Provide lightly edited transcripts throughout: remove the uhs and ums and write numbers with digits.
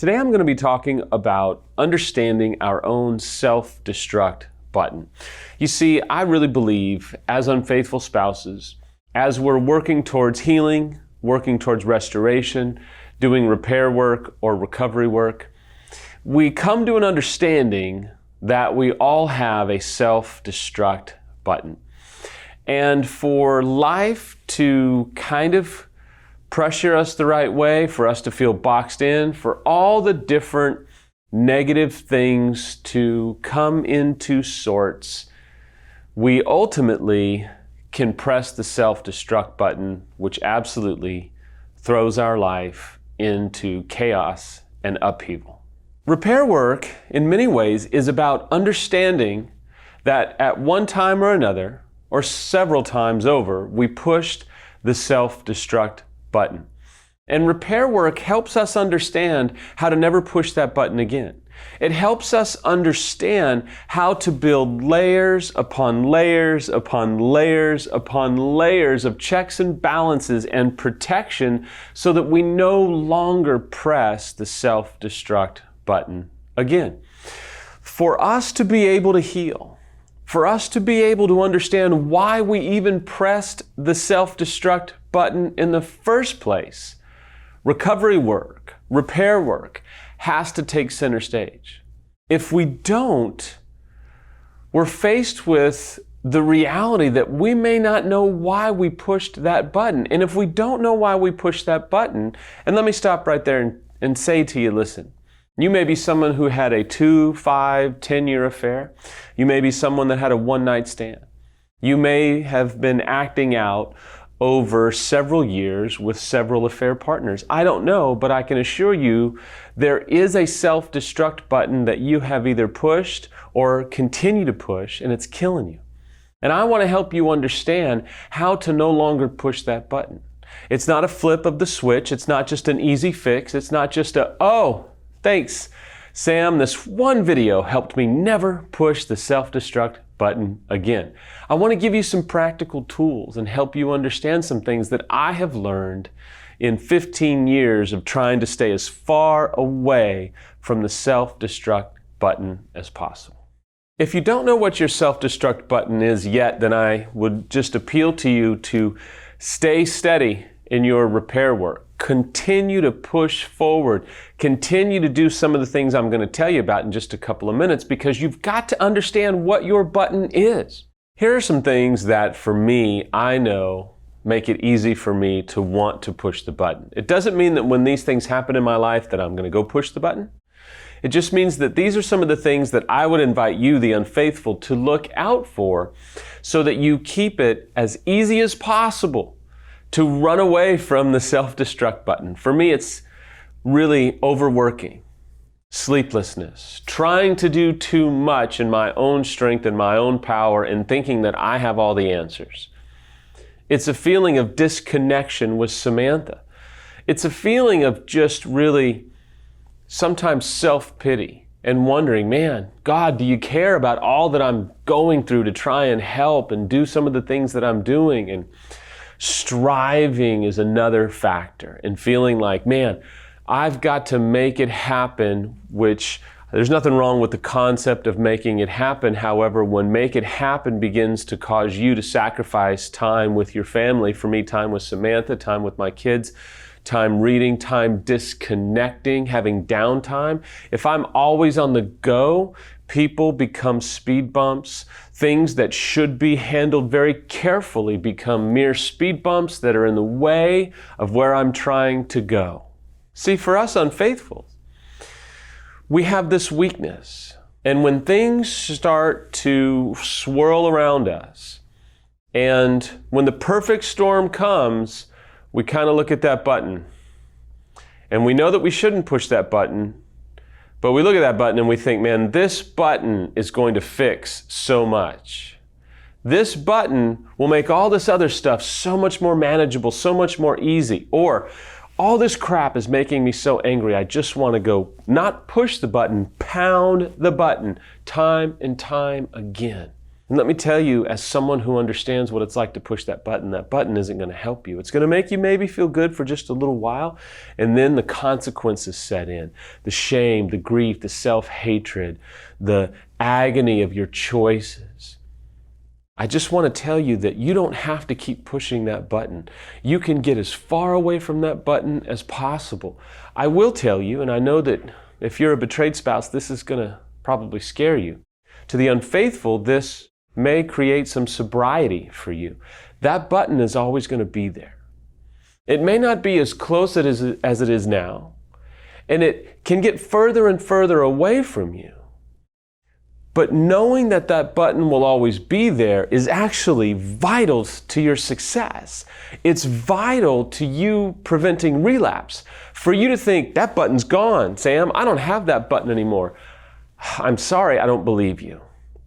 Today I'm going to be talking about understanding our own self-destruct button. You see, I really believe as unfaithful spouses, as we're working towards healing, working towards restoration, doing repair work or recovery work, we come to an understanding that we all have a self-destruct button. And for life to kind of pressure us the right way, for us to feel boxed in, for all the different negative things to come into sorts, we ultimately can press the self-destruct button, which absolutely throws our life into chaos and upheaval. Repair work, in many ways, is about understanding that at one time or another, or several times over, we pushed the self-destruct button. And repair work helps us understand how to never push that button again. It helps us understand how to build layers upon layers upon layers upon layers of checks and balances and protection so that we no longer press the self-destruct button again. For us to be able to heal, for us to be able to understand why we even pressed the self-destruct button in the first place, recovery work, repair work has to take center stage. If we don't, we're faced with the reality that we may not know why we pushed that button. And if we don't know why we pushed that button, and let me stop right there and say to you, listen, you may be someone who had a 2, 5, 10-year affair. You may be someone that had a one-night stand. You may have been acting out over several years with several affair partners. I don't know, but I can assure you there is a self-destruct button that you have either pushed or continue to push, and it's killing you. And I want to help you understand how to no longer push that button. It's not a flip of the switch. It's not just an easy fix. It's not just oh, thanks, Sam, this one video helped me never push the self-destruct button again. I want to give you some practical tools and help you understand some things that I have learned in 15 years of trying to stay as far away from the self-destruct button as possible. If you don't know what your self-destruct button is yet, then I would just appeal to you to stay steady in your repair work. Continue to push forward. Continue to do some of the things I'm going to tell you about in just a couple of minutes because you've got to understand what your button is. Here are some things that for me, I know make it easy for me to want to push the button. It doesn't mean that when these things happen in my life that I'm going to go push the button. It just means that these are some of the things that I would invite you, the unfaithful, to look out for so that you keep it as easy as possible to run away from the self-destruct button. For me, it's really overworking, sleeplessness, trying to do too much in my own strength and my own power and thinking that I have all the answers. It's a feeling of disconnection with Samantha. It's a feeling of just really sometimes self-pity and wondering, man, God, do you care about all that I'm going through to try and help and do some of the things that I'm doing? And striving is another factor, and feeling like, man, I've got to make it happen, which there's nothing wrong with the concept of making it happen. However, when make it happen begins to cause you to sacrifice time with your family, for me, time with Samantha, time with my kids, time reading, time disconnecting, having downtime. If I'm always on the go, people become speed bumps. Things that should be handled very carefully become mere speed bumps that are in the way of where I'm trying to go. See, for us unfaithful, we have this weakness. And when things start to swirl around us, and when the perfect storm comes, we kind of look at that button. And we know that we shouldn't push that button, but we look at that button and we think, man, this button is going to fix so much. This button will make all this other stuff so much more manageable, so much more easy. Or all this crap is making me so angry, I just want to go not push the button, pound the button time and time again. And let me tell you, as someone who understands what it's like to push that button isn't going to help you. It's going to make you maybe feel good for just a little while, and then the consequences set in. The shame, the grief, the self-hatred, the agony of your choices. I just want to tell you that you don't have to keep pushing that button. You can get as far away from that button as possible. I will tell you, and I know that if you're a betrayed spouse, this is going to probably scare you. To the unfaithful, this may create some sobriety for you. That button is always going to be there. It may not be as close as it is now, and it can get further and further away from you. But knowing that that button will always be there is actually vital to your success. It's vital to you preventing relapse. For you to think, that button's gone, Sam, I don't have that button anymore. I'm sorry, I don't believe you.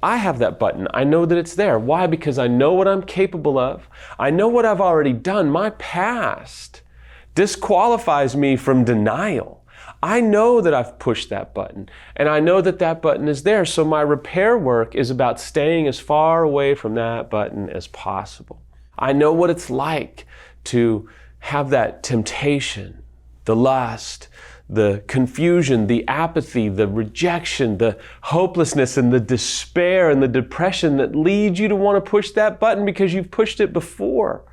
I have that button. I know that it's there. Why? Because I know what I'm capable of. I know what I've already done. My past disqualifies me from denial. I know that I've pushed that button, and I know that that button is there. So my repair work is about staying as far away from that button as possible. I know what it's like to have that temptation, the lust, the confusion, the apathy, the rejection, the hopelessness, and the despair and the depression that leads you to want to push that button because you've pushed it before.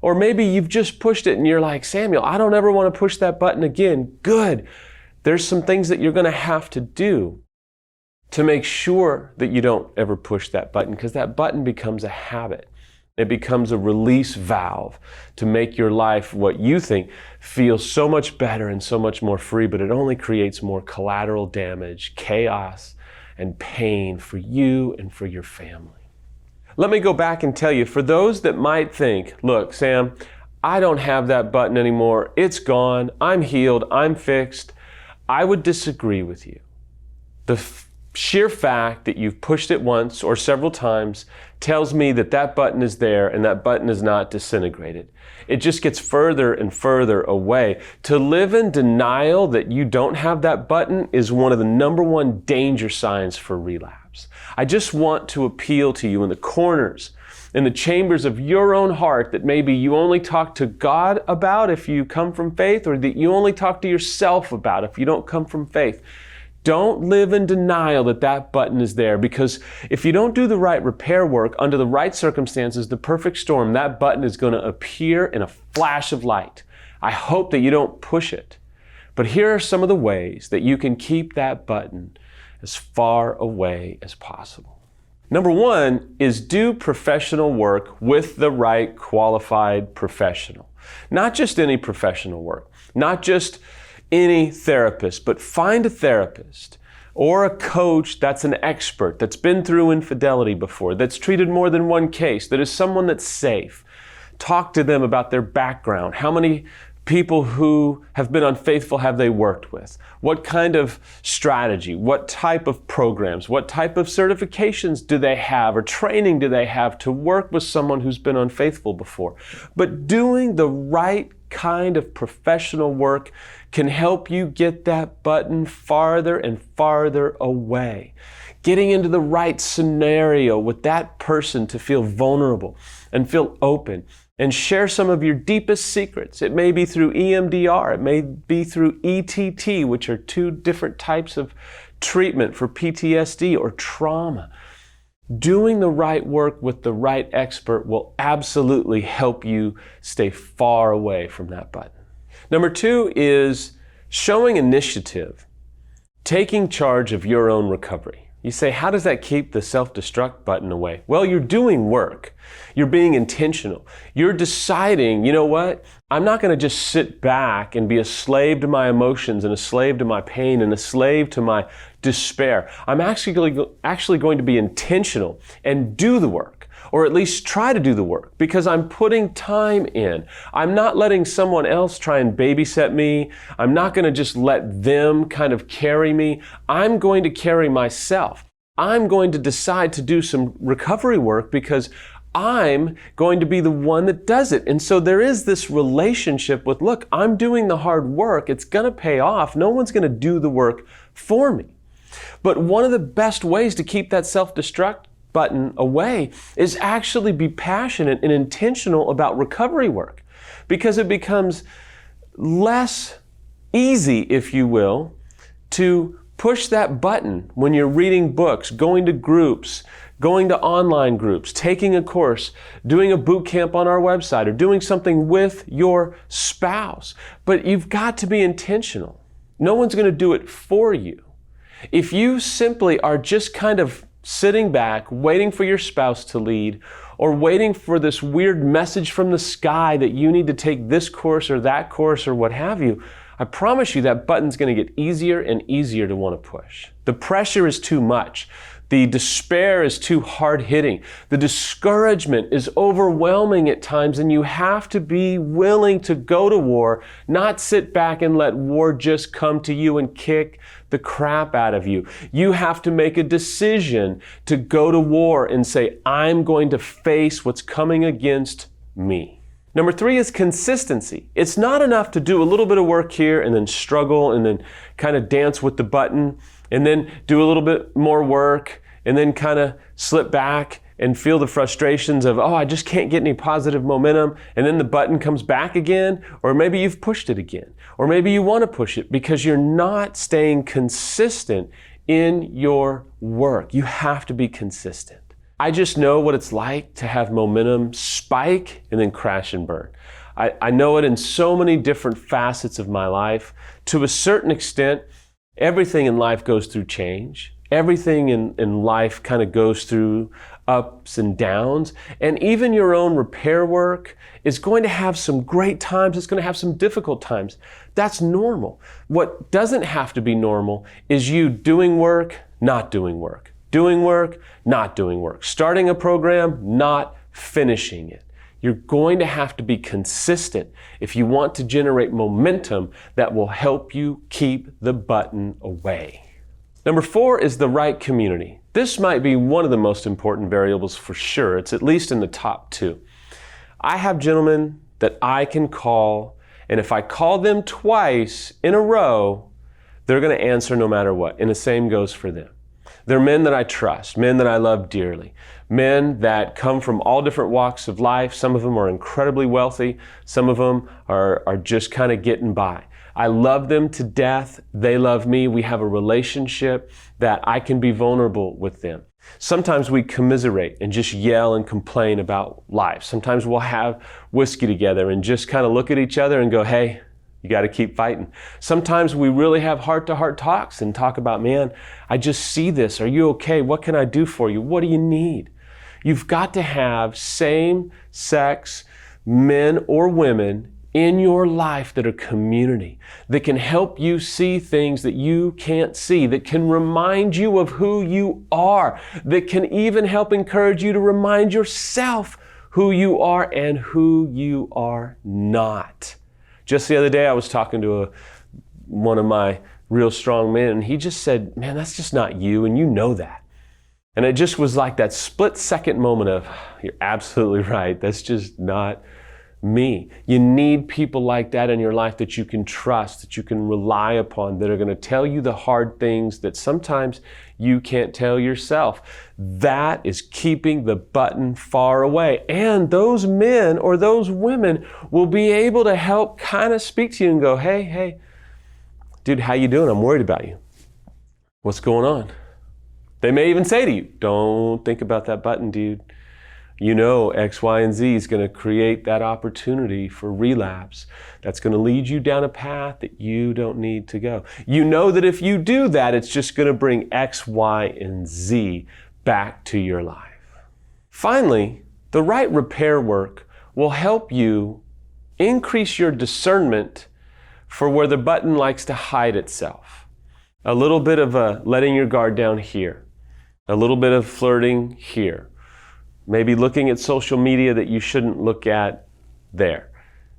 Or maybe you've just pushed it and you're like, Samuel, I don't ever want to push that button again. Good. There's some things that you're going to have to do to make sure that you don't ever push that button, because that button becomes a habit. It becomes a release valve to make your life, what you think, feel so much better and so much more free, but it only creates more collateral damage, chaos, and pain for you and for your family. Let me go back and tell you, for those that might think, look, Sam, I don't have that button anymore. It's gone. I'm healed. I'm fixed. I would disagree with you. The sheer fact that you've pushed it once or several times tells me that that button is there and that button is not disintegrated. It just gets further and further away. To live in denial that you don't have that button is one of the number one danger signs for relapse. I just want to appeal to you in the corners, in the chambers of your own heart, that maybe you only talk to God about if you come from faith, or that you only talk to yourself about if you don't come from faith. Don't live in denial that that button is there, because if you don't do the right repair work under the right circumstances, the perfect storm, that button is going to appear in a flash of light. I hope that you don't push it. But here are some of the ways that you can keep that button as far away as possible. Number one is do professional work with the right qualified professional. Not just any professional work, not just any therapist, but find a therapist or a coach that's an expert, that's been through infidelity before, that's treated more than one case, that is someone that's safe. Talk to them about their background. How many people who have been unfaithful have they worked with? What kind of strategy? What type of programs? What type of certifications do they have or training do they have to work with someone who's been unfaithful before? But doing the right kind of professional work can help you get that button farther and farther away. Getting into the right scenario with that person to feel vulnerable and feel open and share some of your deepest secrets. It may be through EMDR, it may be through ETT, which are two different types of treatment for PTSD or trauma. Doing the right work with the right expert will absolutely help you stay far away from that button. Number two is showing initiative, taking charge of your own recovery. You say, how does that keep the self-destruct button away? Well, you're doing work. You're being intentional. You're deciding, you know what? I'm not going to just sit back and be a slave to my emotions and a slave to my pain and a slave to my despair. I'm actually going to be intentional and do the work, or at least try to do the work, because I'm putting time in. I'm not letting someone else try and babysit me. I'm not going to just let them kind of carry me. I'm going to carry myself. I'm going to decide to do some recovery work because I'm going to be the one that does it. And so there is this relationship with, look, I'm doing the hard work. It's going to pay off. No one's going to do the work for me. But one of the best ways to keep that self-destruct button away is actually be passionate and intentional about recovery work, because it becomes less easy, if you will, to push that button when you're reading books, going to groups, going to online groups, taking a course, doing a boot camp on our website, or doing something with your spouse. But you've got to be intentional. No one's going to do it for you. If you simply are just kind of sitting back, waiting for your spouse to lead, or waiting for this weird message from the sky that you need to take this course or that course or what have you, I promise you that button's going to get easier and easier to want to push. The pressure is too much. The despair is too hard-hitting. The discouragement is overwhelming at times, and you have to be willing to go to war, not sit back and let war just come to you and kick the crap out of you. You have to make a decision to go to war and say, I'm going to face what's coming against me. Number 3 is consistency. It's not enough to do a little bit of work here and then struggle and then kind of dance with the button and then do a little bit more work and then kind of slip back and feel the frustrations of, I just can't get any positive momentum, and then the button comes back again, or maybe you've pushed it again, or maybe you want to push it because you're not staying consistent in your work. You have to be consistent. I just know what it's like to have momentum spike and then crash and burn. I know it in so many different facets of my life. To a certain extent, everything in life goes through change. Everything in life kind of goes through ups and downs. And even your own repair work is going to have some great times. It's going to have some difficult times. That's normal. What doesn't have to be normal is you doing work, not doing work. Doing work, not doing work. Starting a program, not finishing it. You're going to have to be consistent if you want to generate momentum that will help you keep the button away. Number 4 is the right community. This might be one of the most important variables for sure. It's at least in the top 2. I have gentlemen that I can call, and if I call them twice in a row, they're going to answer no matter what. And the same goes for them. They're men that I trust, men that I love dearly, men that come from all different walks of life. Some of them are incredibly wealthy. Some of them are just kind of getting by. I love them to death. They love me. We have a relationship that I can be vulnerable with them. Sometimes we commiserate and just yell and complain about life. Sometimes we'll have whiskey together and just kind of look at each other and go, hey, you got to keep fighting. Sometimes we really have heart-to-heart talks and talk about, man, I just see this. Are you okay? What can I do for you? What do you need? You've got to have same-sex men or women in your life that are community, that can help you see things that you can't see, that can remind you of who you are, that can even help encourage you to remind yourself who you are and who you are not. Just the other day, I was talking to one of my real strong men, and he just said, man, that's just not you, and you know that. And it just was like that split-second moment of, you're absolutely right, that's just not me. You need people like that in your life that you can trust, that you can rely upon, that are going to tell you the hard things that sometimes you can't tell yourself. That is keeping the button far away. And those men or those women will be able to help kind of speak to you and go, hey, dude, how you doing? I'm worried about you. What's going on? They may even say to you, don't think about that button, dude. You know X, Y, and Z is going to create that opportunity for relapse. That's going to lead you down a path that you don't need to go. You know that if you do that, it's just going to bring X, Y, and Z back to your life. Finally, the right repair work will help you increase your discernment for where the button likes to hide itself. A little bit of letting your guard down here. A little bit of flirting here. Maybe looking at social media that you shouldn't look at there.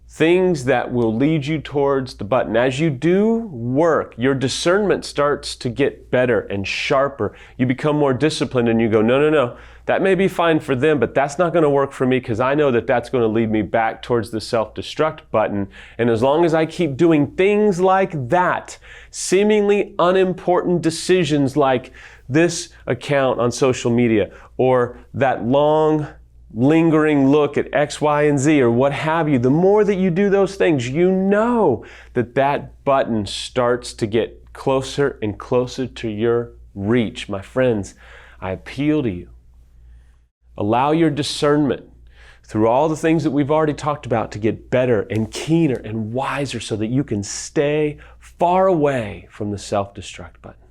Things that will lead you towards the button. As you do work, your discernment starts to get better and sharper. You become more disciplined and you go, no. That may be fine for them, but that's not going to work for me because I know that that's going to lead me back towards the self-destruct button. And as long as I keep doing things like that, seemingly unimportant decisions like this account on social media, or that long lingering look at X, Y, and Z, or what have you, the more that you do those things, you know that that button starts to get closer and closer to your reach. My friends, I appeal to you. Allow your discernment through all the things that we've already talked about to get better and keener and wiser so that you can stay far away from the self-destruct button.